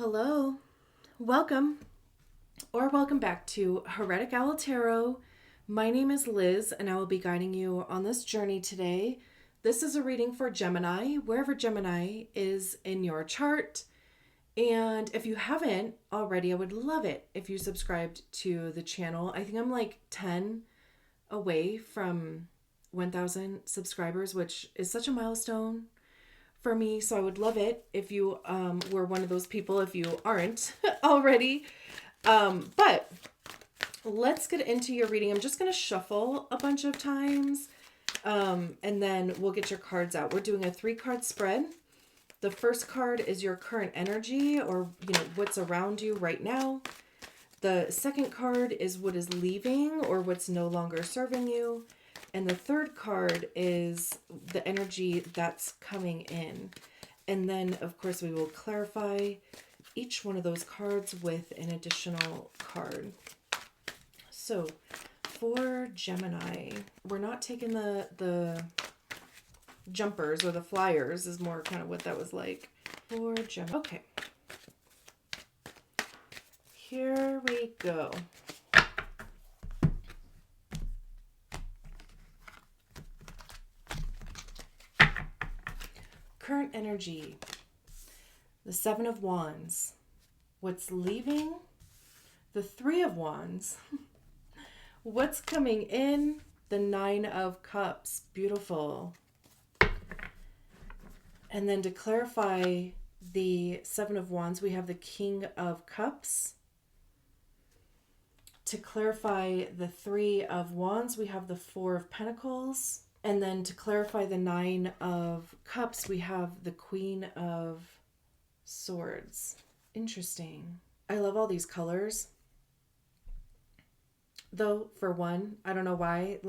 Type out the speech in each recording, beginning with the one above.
Hello, welcome or welcome back to Heretic Owl Tarot. My name is Liz and I will be guiding you on this journey today. This is a reading for Gemini, wherever Gemini is in your chart. And if you haven't already, I would love it if you subscribed to the channel. I think I'm like 10 away from 1,000 subscribers, which is such a milestone for me. So I would love it if you were one of those people, if you aren't already. But let's get into your reading. I'm just going to shuffle a bunch of times and then we'll get your cards out. We're doing a 3-card spread. The first card is your current energy, or what's around you right now. The second card is what is leaving or what's no longer serving you. And the third card is the energy that's coming in. And then, of course, we will clarify each one of those cards with an additional card. So, for Gemini, we're not taking the jumpers or the flyers, is more kind of what that was like. For Gemini. Okay. Here we go. Current energy, the 7 of Wands. What's leaving? The 3 of Wands. What's coming in? The 9 of Cups. Beautiful. And then to clarify the 7 of Wands, we have the King of Cups. To clarify the 3 of Wands, we have the 4 of Pentacles. And then to clarify the 9 of Cups, we have the Queen of Swords. Interesting. I love all these colors. Though, for one, I don't know why,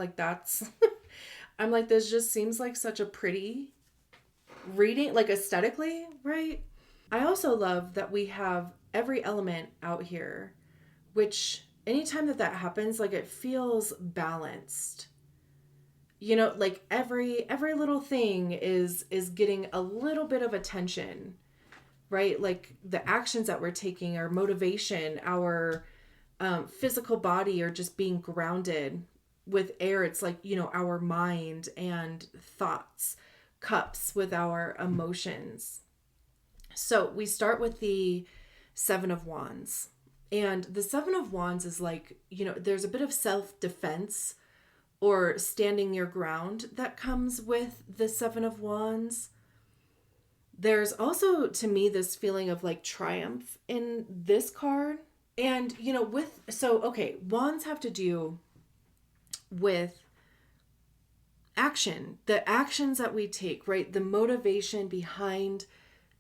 I'm like, this just seems like such a pretty reading, like aesthetically, right? I also love that we have every element out here, which anytime that happens, like it feels balanced. Like every little thing is getting a little bit of attention, right? Like the actions that we're taking, our motivation, our physical body, or just being grounded with air. It's like, our mind and thoughts, cups with our emotions. So we start with the 7 of Wands. And the 7 of Wands is like, there's a bit of self-defense or standing your ground that comes with the 7 of Wands. There's also, to me, this feeling of like triumph in this card. And, Wands have to do with action, the actions that we take, right? The motivation behind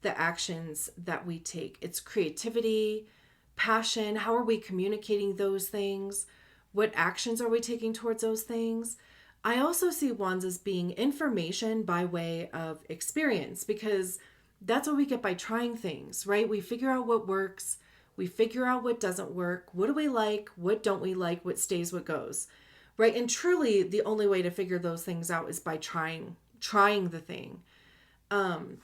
the actions that we take. It's creativity, passion. How are we communicating those things? What actions are we taking towards those things? I also see Wands as being information by way of experience, because that's what we get by trying things, right? We figure out what works. We figure out what doesn't work. What do we like? What don't we like? What stays, what goes, right? And truly the only way to figure those things out is by trying the thing.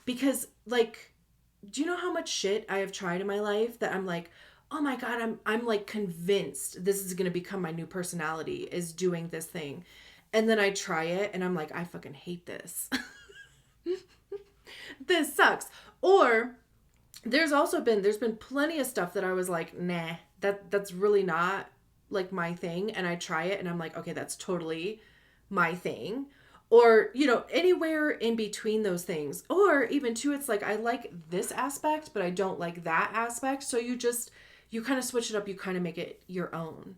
Because do you know how much shit I have tried in my life that I'm like, oh my God, I'm like convinced this is going to become my new personality, is doing this thing. And then I try it and I'm like, I fucking hate this. This sucks. Or there's been plenty of stuff that I was like, nah, that's really not like my thing. And I try it and I'm like, okay, that's totally my thing. Or, anywhere in between those things. Or even too, it's like, I like this aspect, but I don't like that aspect. So you kind of switch it up. You kind of make it your own,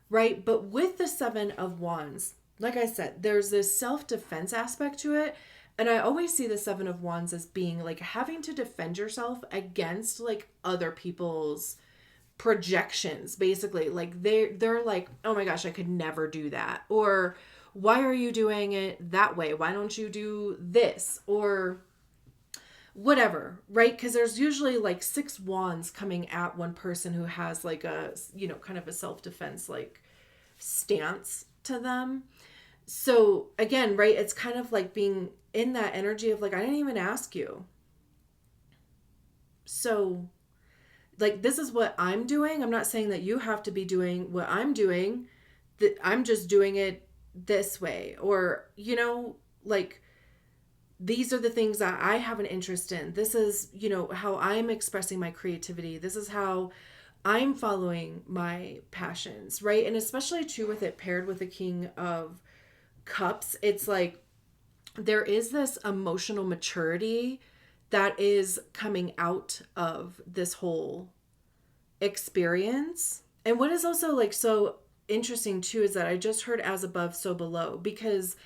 right? But with the 7 of Wands, like I said, there's this self-defense aspect to it. And I always see the 7 of Wands as being like having to defend yourself against like other people's projections, basically. Like they're like, oh my gosh, I could never do that. Or why are you doing it that way? Why don't you do this? Or whatever, right? Because there's usually like 6 wands coming at one person who has like a, kind of a self-defense like stance to them. So again, right, it's kind of like being in that energy of like, I didn't even ask you. So like, this is what I'm doing. I'm not saying that you have to be doing what I'm doing. That I'm just doing it this way. Or, like, these are the things that I have an interest in. This is, how I'm expressing my creativity. This is how I'm following my passions, right? And especially too with it paired with the King of Cups, it's like there is this emotional maturity that is coming out of this whole experience. And what is also like so interesting too is that I just heard as above, so below, because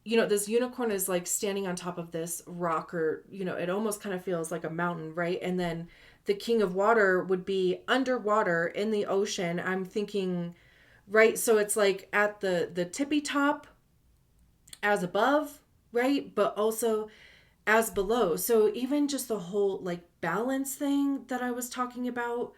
this unicorn is like standing on top of this rock, or, it almost kind of feels like a mountain, right? And then the King of Water would be underwater in the ocean. I'm thinking, right? So it's like at the tippy top as above, right? But also as below. So even just the whole like balance thing that I was talking about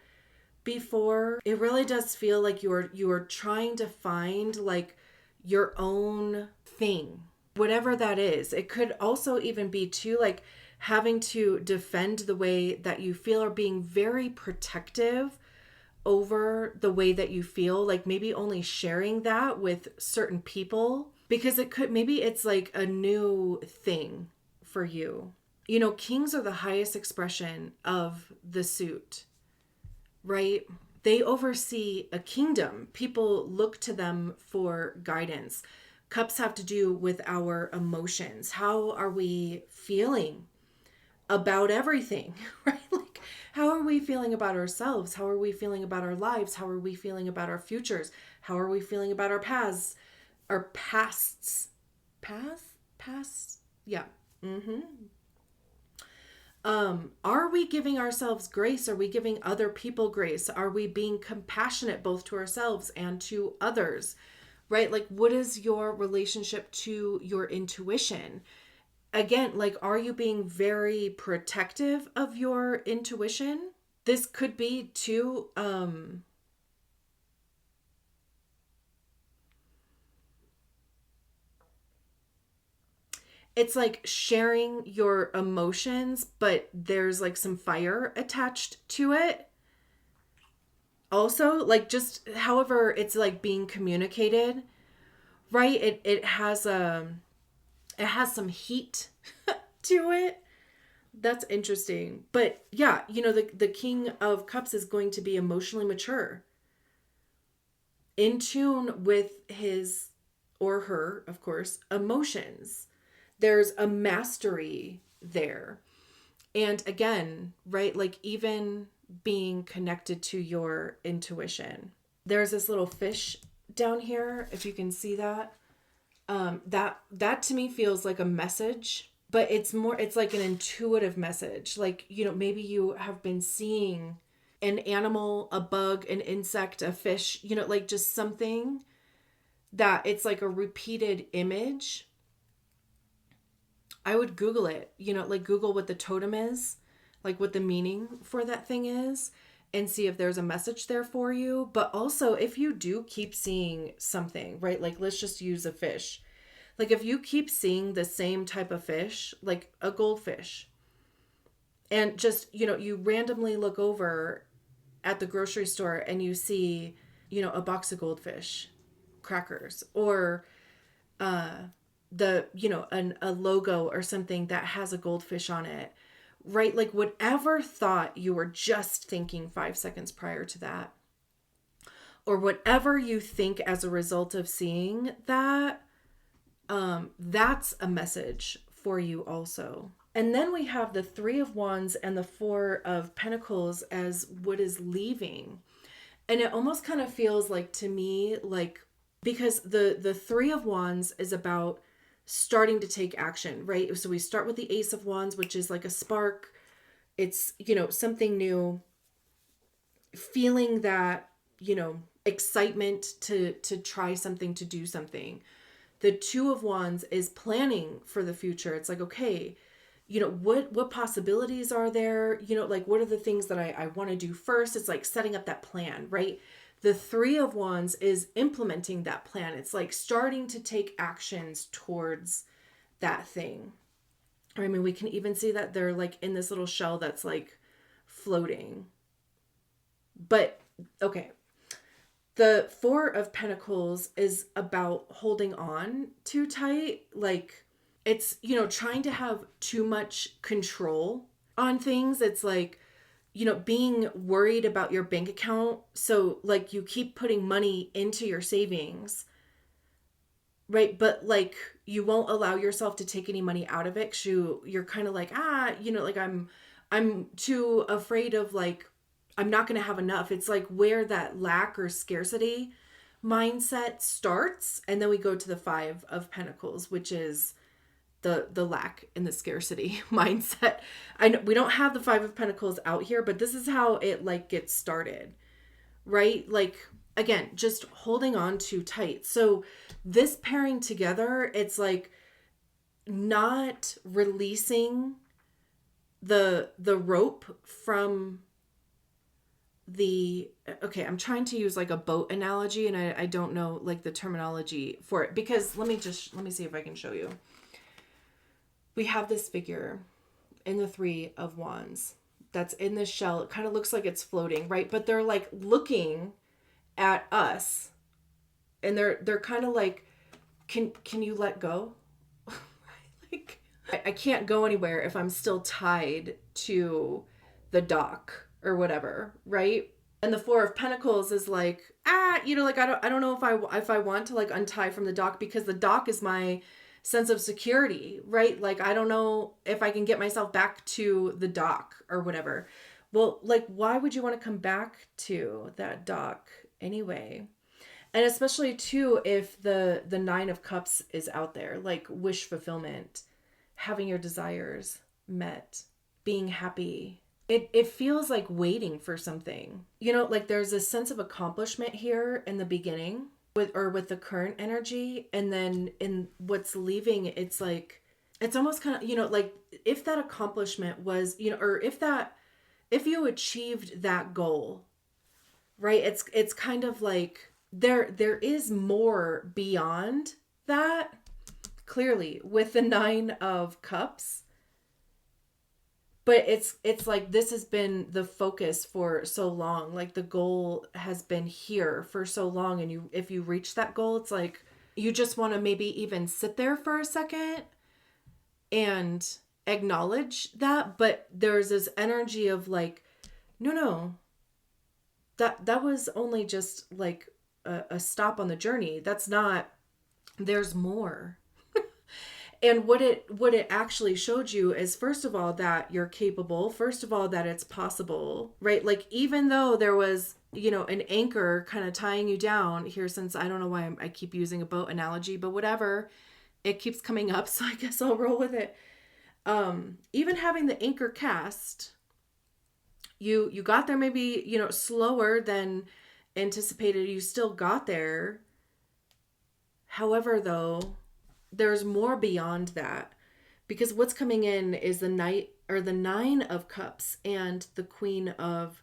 before, it really does feel like you are trying to find like your own thing, whatever that is. It could also even be too like having to defend the way that you feel, or being very protective over the way that you feel, like maybe only sharing that with certain people, because maybe it's like a new thing for you. Kings are the highest expression of the suit, right? They oversee a kingdom. People look to them for guidance. Cups have to do with our emotions. How are we feeling about everything, right? Like, how are we feeling about ourselves? How are we feeling about our lives? How are we feeling about our futures? How are we feeling about our pasts? Our pasts? Past? Yeah. Mm-hmm. Are we giving ourselves grace? Are we giving other people grace? Are we being compassionate both to ourselves and to others? Right? Like, what is your relationship to your intuition? Again, like, are you being very protective of your intuition? This could be too, it's like sharing your emotions, but there's like some fire attached to it. Also, like, just however it's like being communicated, right? It has some heat to it. That's interesting. But yeah, the King of Cups is going to be emotionally mature, in tune with his or her, of course, emotions. There's a mastery there. And again, right, like even being connected to your intuition. There's this little fish down here, if you can see that. That to me feels like a message, but it's like an intuitive message. Like, maybe you have been seeing an animal, a bug, an insect, a fish, like just something that it's like a repeated image. I would Google it, like Google what the totem is, like what the meaning for that thing is, and see if there's a message there for you. But also, if you do keep seeing something, right? Like, let's just use a fish. Like, if you keep seeing the same type of fish, like a goldfish, and just, you randomly look over at the grocery store and you see, a box of goldfish crackers, or a logo or something that has a goldfish on it, right? Like, whatever thought you were just thinking 5 seconds prior to that, or whatever you think as a result of seeing that, that's a message for you also. And then we have the Three of Wands and the Four of Pentacles as what is leaving. And it almost kind of feels like, to me, like, because the Three of Wands is about starting to take action, right? So we start with the Ace of Wands, which is like a spark. It's, something new, feeling that, excitement to try something, to do something. The Two of Wands is planning for the future. It's like, okay, what possibilities are there? Like, what are the things that I want to do first? It's like setting up that plan, right? The Three of Wands is implementing that plan. It's like starting to take actions towards that thing. I mean, we can even see that they're like in this little shell that's like floating. But okay, the Four of Pentacles is about holding on too tight. Like it's, trying to have too much control on things. It's like, being worried about your bank account. So like you keep putting money into your savings, right? But like you won't allow yourself to take any money out of it. 'Cause you're kind of like, like I'm too afraid of like, I'm not going to have enough. It's like where that lack or scarcity mindset starts. And then we go to the Five of Pentacles, which is the lack and the scarcity mindset. I know we don't have the Five of Pentacles out here, but this is how it like gets started, right? Like again, just holding on too tight. So this pairing together, it's like not releasing the rope from the, okay, I'm trying to use like a boat analogy, and I don't know like the terminology for it, because let me see if I can show you. We have this figure in the Three of Wands that's in this shell. It kind of looks like it's floating, right? But they're like looking at us, and they're kind of like, can you let go? Like I can't go anywhere if I'm still tied to the dock or whatever, right? And the Four of Pentacles is like, like I don't know if I want to like untie from the dock, because the dock is my sense of security, right? Like I don't know if I can get myself back to the dock or whatever. Well, like why would you want to come back to that dock anyway? And especially too if the Nine of Cups is out there, like wish fulfillment, having your desires met, being happy. It feels like waiting for something. Like there's a sense of accomplishment here in the beginning with the current energy, and then in what's leaving, it's like it's almost kind of, like if that accomplishment was, or if you achieved that goal, right? It's kind of like there is more beyond that, clearly, with the Nine of Cups. But it's like this has been the focus for so long. Like the goal has been here for so long, and if you reach that goal, it's like you just want to maybe even sit there for a second and acknowledge that. But there's this energy of like, no, that was only just like a stop on the journey. That's not, there's more. And what it actually showed you is, first of all, that you're capable. First of all, that it's possible, right? Like even though there was, an anchor kind of tying you down here, since I don't know why I keep using a boat analogy, but whatever, it keeps coming up, so I guess I'll roll with it. Even having the anchor cast, you got there maybe, slower than anticipated. You still got there. However, though, there's more beyond that, because what's coming in is the Nine of Cups and the Queen of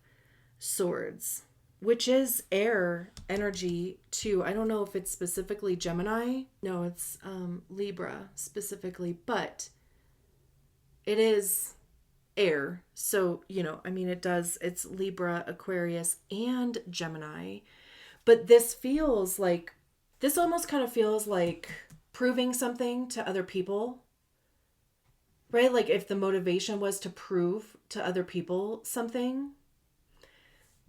Swords, which is air energy too. I don't know if it's specifically Gemini. No, it's Libra specifically, but it is air. So, it's Libra, Aquarius, and Gemini. But this almost kind of feels like proving something to other people, right? Like if the motivation was to prove to other people something,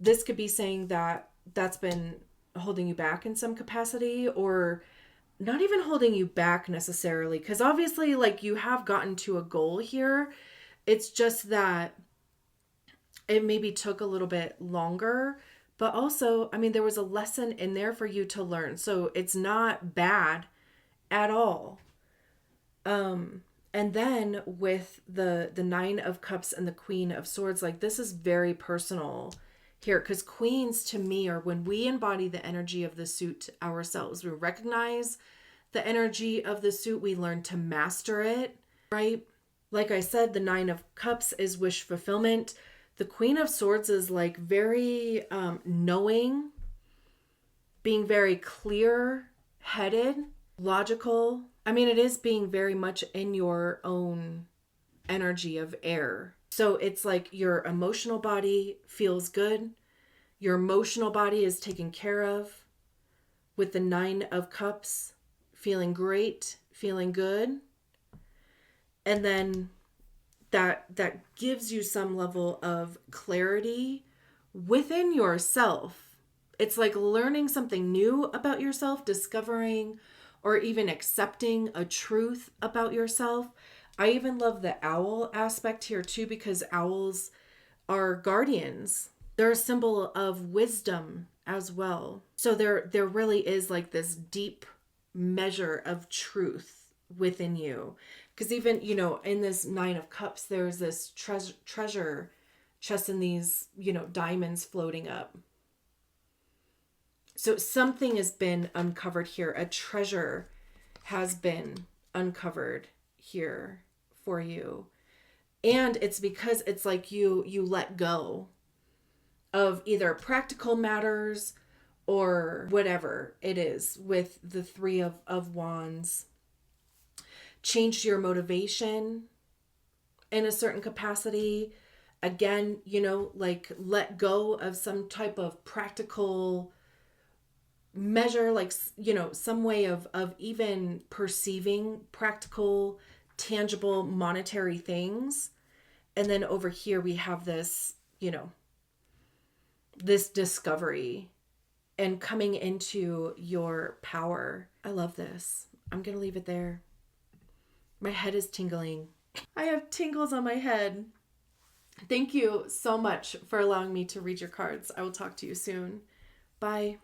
this could be saying that that's been holding you back in some capacity, or not even holding you back necessarily, because obviously like you have gotten to a goal here. It's just that it maybe took a little bit longer, but also, there was a lesson in there for you to learn. So it's not bad at all. And then with the Nine of Cups and the Queen of Swords, like this is very personal here, because queens to me are when we embody the energy of the suit ourselves. We recognize the energy of the suit, we learn to master it, right? Like I said, the Nine of Cups is wish fulfillment. The Queen of Swords is like very knowing, being very clear-headed, logical. It is being very much in your own energy of air. So it's like your emotional body feels good. Your emotional body is taken care of with the 9 of Cups, feeling great, feeling good. And then that gives you some level of clarity within yourself. It's like learning something new about yourself, discovering or even accepting a truth about yourself. I even love the owl aspect here too, because owls are guardians. They're a symbol of wisdom as well. So there really is like this deep measure of truth within you. Because even, in this 9 of Cups, there's this treasure chest and these, diamonds floating up. So something has been uncovered here. A treasure has been uncovered here for you. And it's because it's like you let go of either practical matters or whatever it is with the 3 of Wands. Changed your motivation in a certain capacity. Again, like let go of some type of practical measure, like, some way of even perceiving practical, tangible, monetary things. And then over here we have this, this discovery and coming into your power. I love this. I'm going to leave it there. My head is tingling. I have tingles on my head. Thank you so much for allowing me to read your cards. I will talk to you soon. Bye.